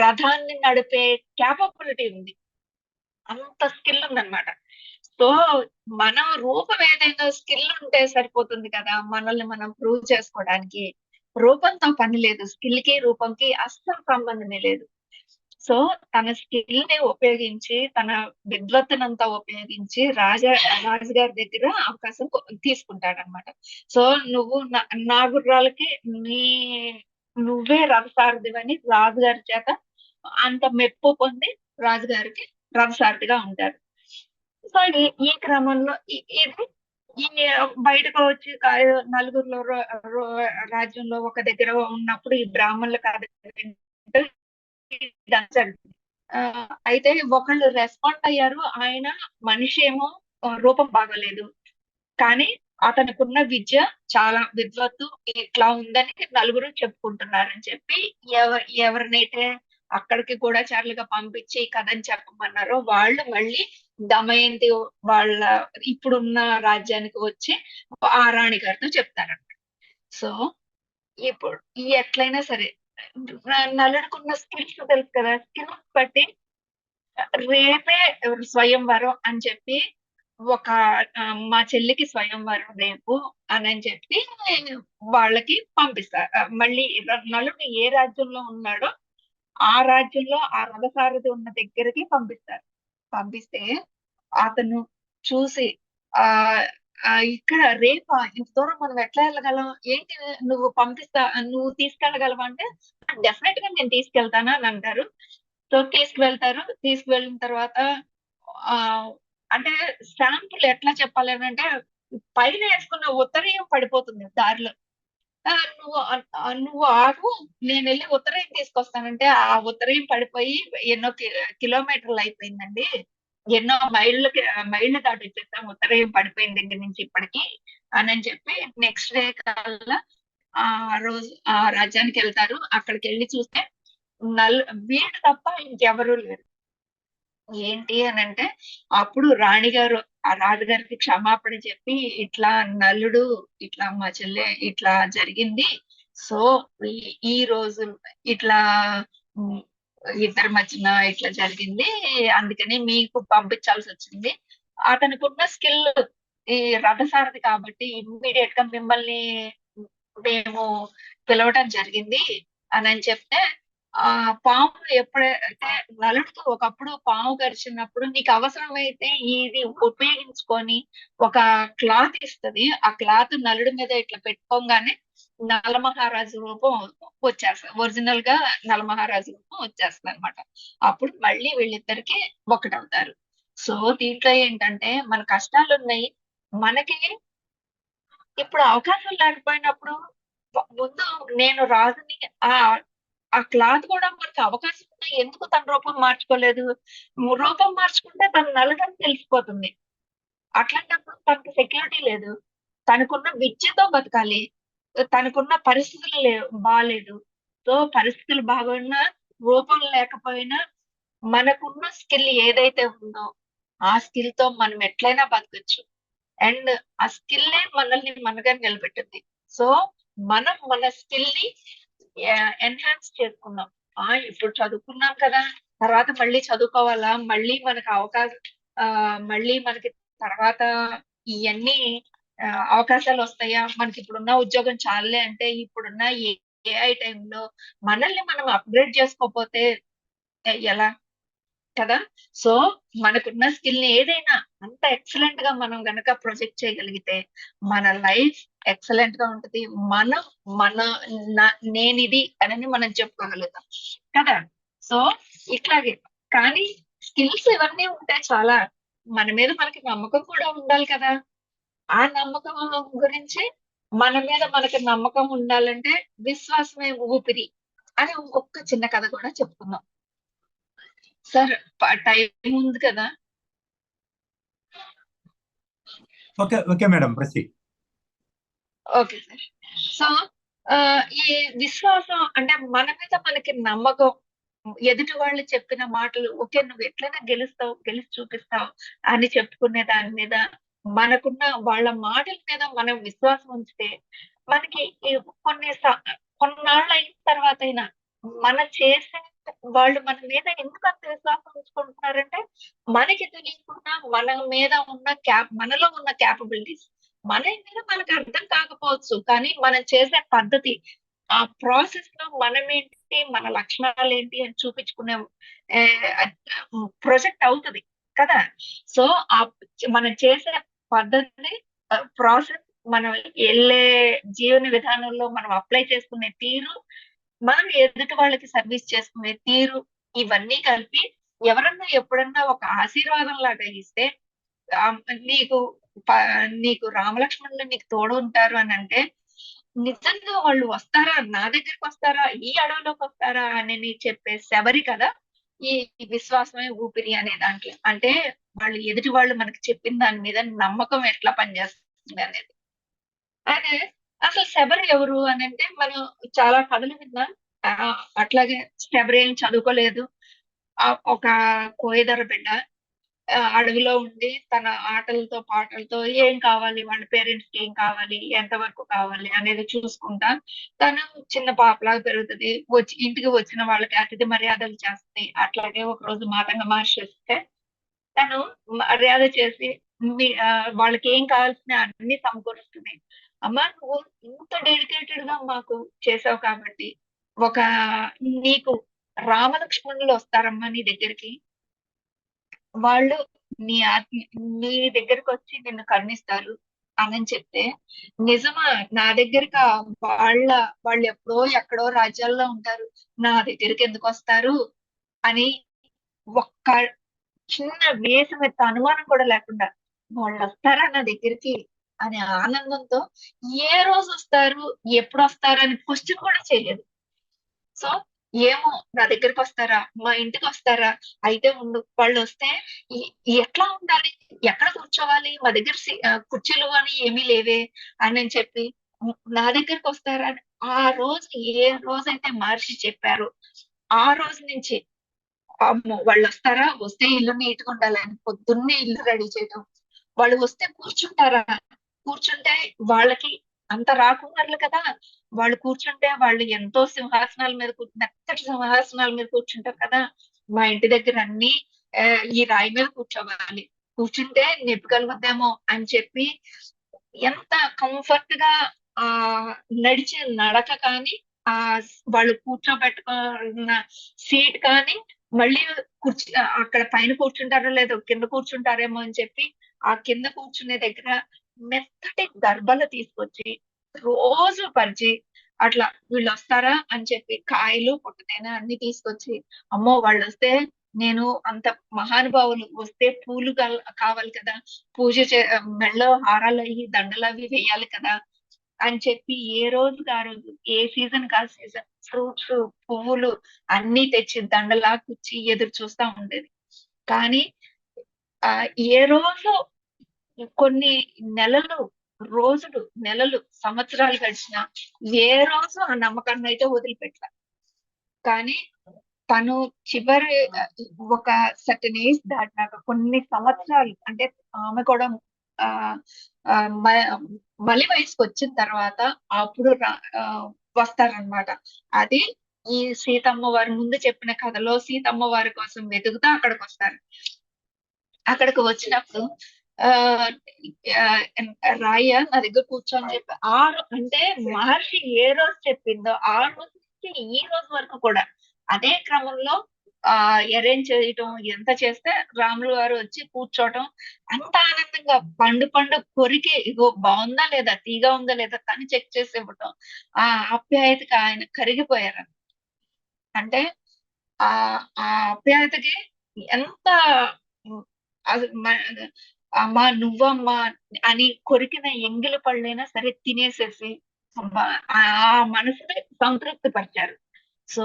రథాన్ని నడిపే క్యాపబిలిటీ ఉంది, అంత స్కిల్ ఉందన్నమాట. సో మన రూపం ఏదైనా స్కిల్ ఉంటే సరిపోతుంది కదా, మనల్ని మనం ప్రూవ్ చేసుకోవడానికి. రూపంతో పని లేదు, స్కిల్ కి రూపంకి అస్సలు సంబంధమే లేదు. సో తన స్కిల్ ని ఉపయోగించి, తన విద్వత్తునంతా ఉపయోగించి రాజుగారి దగ్గర అవకాశం తీసుకుంటాడనమాట. సో నువ్వు నా గుర్రాలకి నీ నువ్వే రథసారథివని రాజుగారి చేత అంత మెప్పు పొంది రాజుగారికి రథసారథిగా ఉంటారు. సో ఈ క్రమంలో ఇది ఈ బయటకు వచ్చి నలుగురిలో రాజ్యంలో ఒక దగ్గర ఉన్నప్పుడు ఈ బ్రాహ్మణుల కథ వింటూ ఇదంతా జరిగింది. అయితే ఒకళ్ళు రెస్పాండ్ అయ్యారు. ఆయన మనిషి ఏమో రూపం బాగలేదు, కానీ అతనికున్న విద్య చాలా విద్వత్తు ఇట్లా ఉందని నలుగురు చెప్పుకుంటున్నారని చెప్పి ఎవరినైతే అక్కడికి గూఢచారులుగా పంపించి ఈ కథని చెప్పమన్నారో వాళ్ళు మళ్ళీ దమయంతి వాళ్ళ ఇప్పుడున్న రాజ్యానికి వచ్చి ఆ రాణి గారితో చెప్తారంట. సో ఇప్పుడు ఎట్లయినా సరే నలుడుకున్న స్కిల్స్ తెలుసు కదా, స్కిల్స్ బట్టి రేపే స్వయంవరం అని చెప్పి ఒక మా చెల్లికి స్వయంవరం రేపు అని చెప్పి వాళ్ళకి పంపిస్తారు. మళ్ళీ నలుడు ఏ రాజ్యంలో ఉన్నాడో ఆ రాజ్యంలో ఆ రథసారథి ఉన్న దగ్గరికి పంపిస్తారు. పంపిస్తే అతను చూసి ఆ ఇక్కడ రేపా ఇంత దూరం మనం ఎట్లా వెళ్ళగలం, ఏంటి నువ్వు తీసుకెళ్ళగలవా అంటే డెఫినెట్ గా నేను తీసుకెళ్తాను అని అంటారు. సో తీసుకువెళ్ళిన తర్వాత ఆ అంటే స్టాంపులు ఎట్లా చెప్పాలి అని అంటే పైన వేసుకున్న ఉత్తరీయం పడిపోతుంది దారిలో. నువ్వు ఆగు, నేను వెళ్ళి ఉత్తరీయం తీసుకొస్తానంటే ఆ ఉత్తరీయం పడిపోయి ఎన్నో కిలోమీటర్లు అయిపోయిందండి, ఎన్నో మైళ్ళు దాటి వచ్చేస్తాం, ఉత్తరీయం పడిపోయింది దగ్గర నుంచి ఇప్పటికి అని చెప్పి నెక్స్ట్ డే కల్లా ఆ రోజు ఆ రాజ్యానికి వెళ్తారు. అక్కడికి వెళ్ళి చూస్తే వీడు తప్ప ఇంకెవరూ లేరు. ఏంటి అని అంటే అప్పుడు రాణిగారు ఆ రాజుగారికి క్షమాపణ చెప్పి ఇట్లా నలుడు ఇట్లా మా చెల్లె ఇట్లా జరిగింది, సో ఈ రోజు ఇట్లా ఇద్దరి మధ్యన ఇట్లా జరిగింది, అందుకని మీకు పంపించాల్సి వచ్చింది. అతనికి ఉన్న స్కిల్ ఈ రథసారథి కాబట్టి ఇమ్మీడియట్ గా మిమ్మల్ని మేము పిలవటం జరిగింది అని చెప్తే ఆ పాము ఎప్పుడైతే నలుడుతూ ఒకప్పుడు పాము గరిచినప్పుడు నీకు అవసరమైతే ఇది ఉపయోగించుకొని ఒక క్లాత్ ఇస్తది, ఆ క్లాత్ నలుడి మీద ఇట్లా పెట్టుకోగానే నలమహారాజు రూపం వచ్చేస్తుంది, ఒరిజినల్ గా నలమహారాజు రూపం వచ్చేస్తుంది అనమాట. అప్పుడు మళ్ళీ వీళ్ళిద్దరికి ఒకటవుతారు. సో దీంట్లో ఏంటంటే మన కష్టాలు ఉన్నాయి, మనకి ఇప్పుడు అవకాశం లేకపోయినప్పుడు ముందు నేను రాజుని ఆ క్లాత్ కూడా మనకి అవకాశం ఉన్నా ఎందుకు తన రూపం మార్చుకోలేదు, రూపం మార్చుకుంటే తన నలుడని తెలిసిపోతుంది. అట్లాంటప్పుడు తనకి సెక్యూరిటీ లేదు, తనకున్న విద్యతో బతకాలి, తనకున్న పరిస్థితులు బాగాలేదు. సో పరిస్థితులు బాగున్నా రూపం లేకపోయినా మనకున్న స్కిల్ ఏదైతే ఉందో ఆ స్కిల్ తో మనం ఎట్లయినా బతకచ్చు. అండ్ ఆ స్కిల్లే మనల్ని మనగా నిలబెట్టింది. సో మనం మన స్కిల్ ని ఎన్హాన్స్ చేసుకున్నాం. ఇప్పుడు చదువుకున్నాం కదా, తర్వాత మళ్ళీ చదువుకోవాలా, మళ్ళీ మనకి అవకాశం మళ్ళీ మనకి తర్వాత ఇవన్నీ అవకాశాలు వస్తాయా, మనకి ఇప్పుడున్న ఉద్యోగం చాలే అంటే ఇప్పుడున్న ఏఐ టైంలో మనల్ని మనం అప్గ్రేడ్ చేసుకోకపోతే ఎలా కదా. సో మనకున్న స్కిల్ ని ఏదైనా అంత ఎక్సలెంట్ గా మనం గనక ప్రొజెక్ట్ చేయగలిగితే మన లైఫ్ ఎక్సలెంట్ గా ఉంటది, నేనిది అని మనం చెప్పుకోగలుగుతాం కదా. సో ఇట్లాగే కానీ స్కిల్స్ ఇవన్నీ ఉంటాయి చాలా, మన మీద మనకి నమ్మకం కూడా ఉండాలి కదా. ఆ నమ్మకం గురించి మన మీద మనకి నమ్మకం ఉండాలంటే విశ్వాసమే ఊపిరి అని ఒక్క చిన్న కథ కూడా చెప్పుకుందాం. సార్ టైం ఉంది కదా. Okay okay madam, proceed. Okay sir. So ఈ విశ్వాసం అంటే మన మీద మనకి నమ్మకం, ఎదుటి వాళ్ళు చెప్పిన మాటలు ఓకే నువ్వు ఎట్లయినా గెలుస్తావు, గెలిచి చూపిస్తావు అని చెప్పుకునే దాని మీద మనకున్న వాళ్ళ మాటల మీద మనం విశ్వాసం ఉంచితే మనకి కొన్నాళ్ళు అయిన తర్వాత అయినా మనం చేసే వాళ్ళు మన మీద ఎందుకు అంత విశ్వాసం ఉంచుకుంటున్నారంటే మనకి తెలియకుండా మన మీద ఉన్న మనలో ఉన్న క్యాపబిలిటీస్ మన మీద మనకు అర్థం కాకపోవచ్చు, కానీ మనం చేసే పద్ధతి ఆ ప్రాసెస్ లో మనమేంటి మన లక్షణాలు ఏంటి అని చూపించుకునే ప్రొజెక్ట్ అవుతుంది కదా. సో ఆ మనం చేసే పద్ధతి ప్రాసెస్, మనం వెళ్ళే జీవన విధానంలో మనం అప్లై చేసుకునే తీరు, మనం ఎదుటి వాళ్ళకి సర్వీస్ చేసుకునే తీరు, ఇవన్నీ కలిపి ఎవరన్నా ఎప్పుడన్నా ఒక ఆశీర్వాదం లాగా ఇస్తే నీకు నీకు రామలక్ష్మణులు నీకు తోడు ఉంటారు అని అంటే నిజంగా వాళ్ళు వస్తారా, నా దగ్గరికి వస్తారా, ఈ అడవిలోకి వస్తారా అని చెప్పే శబరి కదా ఈ విశ్వాసమే ఊపిరి అనే దాంట్లో. అంటే వాళ్ళు ఎదుటి వాళ్ళు మనకి చెప్పిన దాని మీద నమ్మకం ఎట్లా పనిచేస్తుంది అనేది. అదే అసలు శబరి ఎవరు అని అంటే మనం చాలా కథలు విన్నాం. ఆ, అట్లాగే శబరి ఏం చదువుకోలేదు. ఒక కోయదర బిడ్డ అడవిలో ఉండి తన ఆటలతో పాటలతో ఏం కావాలి, వాళ్ళ పేరెంట్స్ కి ఏం కావాలి, ఎంత వరకు కావాలి అనేది చూసుకుంటా తను చిన్న పాపలాగా పెరుగుతుంది. వచ్చి ఇంటికి వచ్చిన వాళ్ళకి అతిథి మర్యాదలు చేస్తుంది. అట్లాగే ఒక రోజు మాతంగ మహర్షి వస్తే తను మర్యాద చేసి వాళ్ళకి ఏం కావాల్సిన అన్ని సమకూరుస్తుంది. అమ్మ నువ్వు ఇంత డెడికేటెడ్ గా మాకు చేసావు కాబట్టి ఒక నీకు రామలక్ష్మణులు వస్తారమ్మా నీ దగ్గరికి. వాళ్ళు నీ ఆత్మ నీ దగ్గరకు వచ్చి నిన్ను కరుణిస్తారు అని చెప్తే, నిజమా నా దగ్గరకి వాళ్ళు ఎప్పుడో ఎక్కడో రాజ్యాల్లో ఉంటారు, నా దగ్గరికి ఎందుకు వస్తారు అని ఒక్క చిన్న వేసమెత్త అనుమానం కూడా లేకుండా వాళ్ళు వస్తారా నా దగ్గరికి అనే ఆనందంతో ఏ రోజు వస్తారు, ఎప్పుడు వస్తారు అని క్వశ్చన్ కూడా చేయలేదు. సో ఏమో నా దగ్గరికి వస్తారా, మా ఇంటికి వస్తారా, అయితే ఉండు, వాళ్ళు వస్తే ఎట్లా ఉండాలి, ఎక్కడ కూర్చోవాలి, మా దగ్గర కుర్చీలు అని ఏమీ లేవే అని చెప్పి నా దగ్గరికి వస్తారా అని ఆ రోజు ఏ రోజైతే మహర్షి చెప్పారు ఆ రోజు నుంచి అమ్మో వాళ్ళు వస్తారా, వస్తే ఇల్లు నీట్గా ఉండాలని పొద్దున్నే ఇల్లు రెడీ చేయడం, వాళ్ళు వస్తే కూర్చుంటారా, కూర్చుంటే వాళ్ళకి అంత రాకున్నారు కదా, వాళ్ళు కూర్చుంటే వాళ్ళు ఎంతో సింహాసనాల మీద మెత్తటి సింహాసనాల మీద కూర్చుంటారు కదా, మా ఇంటి దగ్గర అన్ని ఈ రాయి మీద కూర్చోవాలి, కూర్చుంటే నెప్పగలుగుద్దేమో అని చెప్పి ఎంత కంఫర్ట్ గా ఆ నడిచే నడక కానీ, ఆ వాళ్ళు కూర్చోబెట్టుకున్న సీట్ కానీ, మళ్ళీ అక్కడ పైన కూర్చుంటారో లేదో కింద కూర్చుంటారేమో అని చెప్పి ఆ కింద కూర్చునే దగ్గర మెత్తటి దర్బలు తీసుకొచ్చి రోజు పరిచి అట్లా వీళ్ళు వస్తారా అని చెప్పి కాయలు పుట్టతేనే అన్ని తీసుకొచ్చి, అమ్మో వాళ్ళు వస్తే నేను అంత మహానుభావులు వస్తే పూలు కావాలి కదా, పూజ మెళ్ళో హారాలు అయ్యి దండలు అవి వేయాలి కదా అని చెప్పి ఏ రోజుకి ఆ రోజు ఏ సీజన్ కా సీజన్ ఫ్రూట్స్ పువ్వులు అన్ని తెచ్చి దండలా కుచ్చి ఎదురు చూస్తా ఉండేది. కానీ ఆ ఏ రోజు కొన్ని నెలలు నెలలు సంవత్సరాలు గడిచినా ఏ రోజు ఆ నమ్మకాన్ని అయితే వదిలిపెట్టాల. కానీ తను చివరి ఒక సర్టన్ ఏజ్ దాటినాక కొన్ని సంవత్సరాలు అంటే ఆమె కూడా ఆ మలి వయసుకు వచ్చిన తర్వాత అప్పుడు వస్తారనమాట. అది ఈ సీతమ్మ వారి ముందు చెప్పిన కథలో సీతమ్మ వారి కోసం వెతుకుతా అక్కడికి వస్తారు. అక్కడికి వచ్చినప్పుడు ఆ రాయ నా దగ్గర కూర్చొని చెప్పి అంటే మహర్షి ఏ రోజు చెప్పిందో ఆ రోజు నుంచి ఈ రోజు వరకు కూడా అదే క్రమంలో అరేంజ్ చేయటం ఎంత చేస్తే రాములు గారు వచ్చి కూర్చోవటం అంత ఆనందంగా పండు కొరికి ఇగో బాగుందా లేదా, తీగా ఉందా లేదా కానీ చెక్ చేసి ఇవ్వటం, ఆ ఆప్యాయతకి ఆయన కరిగిపోయారు. అంటే ఆ ఆప్యాయతకి ఎంత అమ్మా నువ్వమ్మా అని కొరికిన ఎంగిలి పళ్ళైనా సరే తినేసేసి ఆ మనసుని సంతృప్తి పరిచారు. సో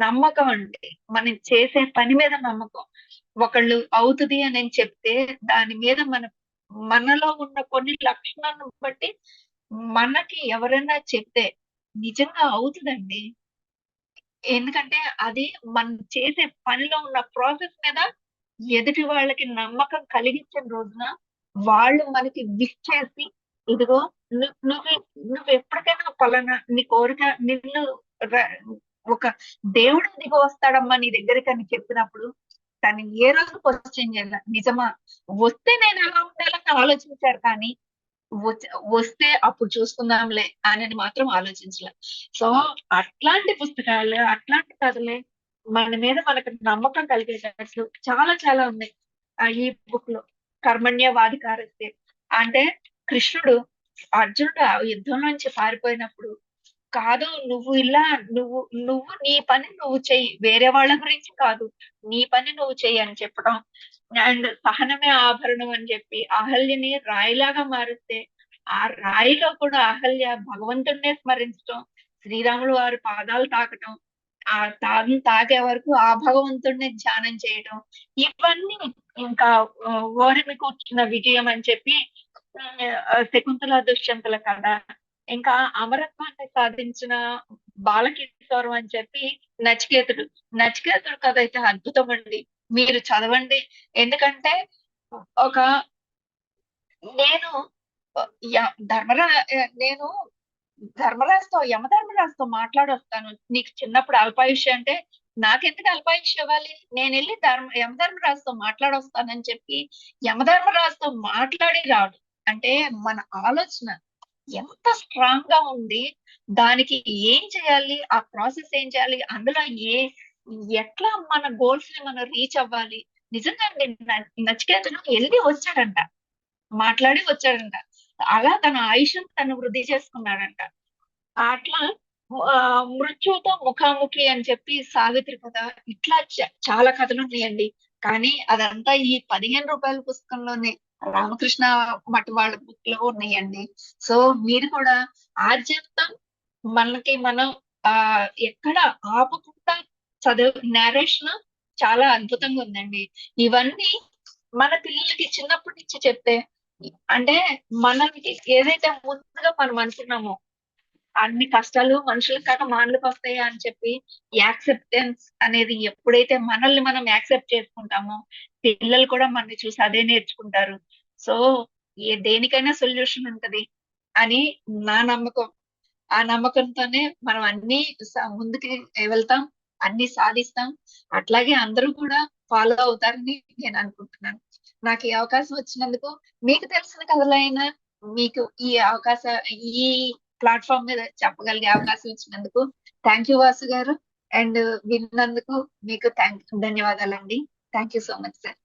నమ్మకం అంటే మనం చేసే పని మీద నమ్మకం. ఒకళ్ళు అవుతుంది అని చెప్తే దాని మీద మనలో ఉన్న కొన్ని లక్షణాలను బట్టి మనకి ఎవరైనా చెప్తే నిజంగా అవుతుందండి. ఎందుకంటే అది మనం చేసే పనిలో ఉన్న ప్రాసెస్ మీద ఎదుటి వాళ్ళకి నమ్మకం కలిగించిన రోజున వాళ్ళు మనకి విష్ చేసి ఇదిగో నువ్వు ఎప్పటికైనా పలానా నీ కోరిక నిన్ను ఒక దేవుడు దిగి వస్తాడమ్మా నీ దగ్గరికి అని చెప్పినప్పుడు తను ఏ రోజు క్వశ్చన్ చేయాల, నిజమా వస్తే నేను ఎలా ఉండాలని ఆలోచించారు కానీ వస్తే అప్పుడు చూసుకుందాంలే అని మాత్రం ఆలోచించలే. సో అట్లాంటి పుస్తకాలు అట్లాంటి కథలే మన మీద మనకు నమ్మకం కలిగేటట్లు చాలా చాలా ఉన్నాయి ఈ బుక్ లో. కర్మణ్యవాధికారస్తే అంటే కృష్ణుడు అర్జునుడు యుద్ధం నుంచి పారిపోయినప్పుడు కాదు నువ్వు ఇలా నువ్వు నువ్వు నీ పని నువ్వు చెయ్యి, వేరే వాళ్ళ గురించి కాదు, నీ పని నువ్వు చెయ్యి అని చెప్పడం అండ్ సహనమే ఆభరణం అని చెప్పి అహల్యని రాయిలాగా మారిస్తే ఆ రాయిలో కూడా అహల్య భగవంతుడినే స్మరించడం, శ్రీరాములు వారి పాదాలు తాకటం, ఆ తాను తాకే వరకు ఆ భగవంతుడిని ధ్యానం చేయడం, ఇవన్నీ ఇంకా ఓరిమి కూర్చున్న విజయం అని చెప్పి శకుంతల దుష్యంతుల కథ, ఇంకా అమరత్వాన్ని సాధించిన బాలకిశోరం అని చెప్పి నచికేతుడు. నచికేతుడు కథ అయితే అద్భుతం అండి, మీరు చదవండి. ఎందుకంటే ఒక నేను ధర్మరా నేను ధర్మరాజుతో యమధర్మరాజుతో మాట్లాడొస్తాను, నీకు చిన్నప్పుడు అల్పాయుష్య అంటే నాకెందుకు అల్పాయుష్య ఇవ్వాలి, నేను వెళ్ళి యమధర్మరాజుతో మాట్లాడొస్తానని చెప్పి యమధర్మరాజుతో మాట్లాడి రాడు. అంటే మన ఆలోచన ఎంత స్ట్రాంగ్ గా ఉంది, దానికి ఏం చేయాలి, ఆ ప్రాసెస్ ఏం చేయాలి, అందులో ఎట్లా మన గోల్స్ ని మనం రీచ్ అవ్వాలి. నిజంగా నచికేతుడు వెళ్ళి వచ్చాడంట, మాట్లాడి వచ్చాడంట, అలా తన ఆయుష్ను తను వృద్ధి చేసుకున్నాడంట. అట్లా ఆ, మృత్యుతో ముఖాముఖి అని చెప్పి సావిత్రి కథ, ఇట్లా చాలా కథలు ఉన్నాయండి. కానీ అదంతా ఈ 15 రూపాయల పుస్తకంలోనే, రామకృష్ణ మఠ వాళ్ళ బుక్ లో ఉన్నాయండి. సో మీరు కూడా ఆద్యంతం మనకి మనం ఆ ఎక్కడ ఆపకుండా చదువు, నేరేషన్ చాలా అద్భుతంగా ఉందండి. ఇవన్నీ మన పిల్లలకి చిన్నప్పటి నుంచి చెప్తే, అంటే మనకి ఏదైతే ముందుగా మనం అనుకున్నామో అన్ని కష్టాలు మనుషులకు కాక మానవులకు వస్తాయి అని చెప్పి యాక్సెప్టెన్స్ అనేది ఎప్పుడైతే మనల్ని మనం యాక్సెప్ట్ చేసుకుంటామో పిల్లలు కూడా మనని చూసి అదే నేర్చుకుంటారు. సో దేనికైనా సొల్యూషన్ ఉంటది అని నా నమ్మకం. ఆ నమ్మకంతోనే మనం అన్ని ముందుకి వెళ్తాం, అన్ని సాధిస్తాం. అట్లాగే అందరూ కూడా ఫాలో అవుతారని నేను అనుకుంటున్నాను. నాకు ఈ అవకాశం వచ్చినందుకు, మీకు తెలిసిన కథలైనా మీకు ఈ అవకాశం, ఈ ప్లాట్ఫామ్ మీద చెప్పగలిగే అవకాశం ఇచ్చినందుకు థ్యాంక్ యూ వాసు గారు. అండ్ విన్నందుకు మీకు ధన్యవాదాలండి. Thank you so much sir.